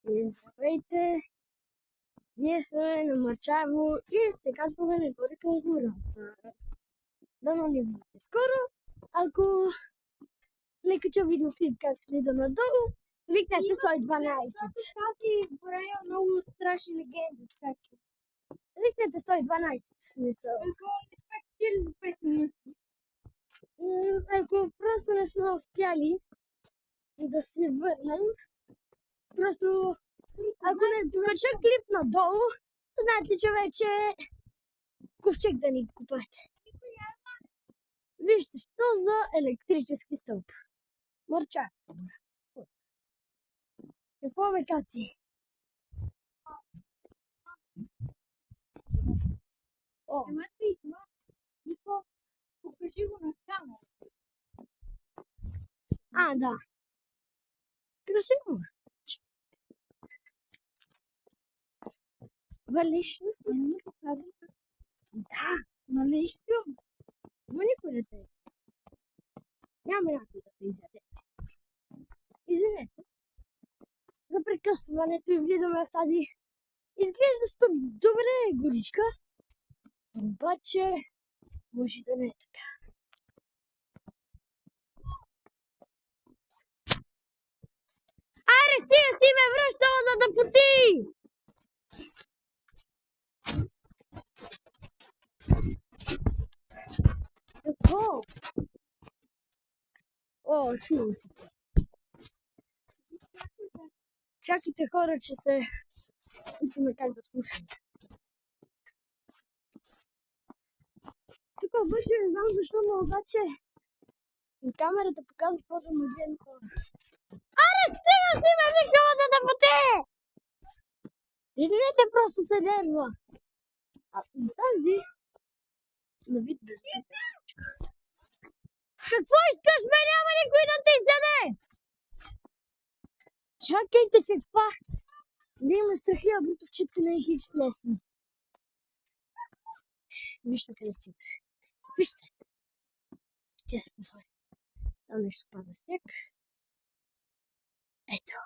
Здравейте! Ние сме на Мърчаево и сте казваме нагоре към гората. Дано ни видите скоро. Ако не кача видеоклип как слиза надолу, викнете 112. Тази гора е много страшни легенди, така че. Викнете 112 смисъл. Около 5 минути. Ако просто не сме успяли да се върнем, просто ако не кача клип надолу, знаете, че вече ковчег да ни купате. Вижте, що за електрически стълб. Мърчаево. Какво ме каци? О, Нико, покажи го на камера. да. Красиво. Валиш ли си? Не покажи. Да, но не искам. Но никой не те. Няма някой да те изяде. Извинете. За прекъсването и влизаме в тази изглеждащо добре горичка. Обаче може да не е така. Аре, стига си ме връщала, за да поти! Какво? О, чувам се. Чакайте, хора, че се учиме как да слушаме. Тук обаче не знам защо, но обаче камерата показва по-замъглени хора. Аре, стига си ме викала, за да поте! Извинете, просто се нерва. Тази на вид безпитна. Какво искаш, бе? Няма никой да те изяде! Чакайте, че това да има страхлива бутовчетка не е хич лесно. Вижте къде стига. Вижте. Честно хора. Там нещо пада сняг. Ето.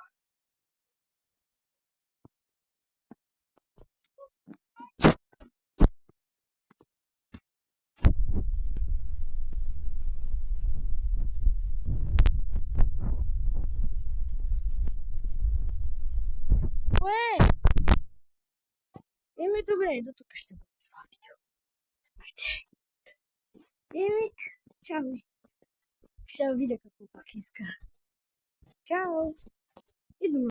Добре, до тук ще бъде това видео. Чао. Ще видя какво пак иска. Чао. И до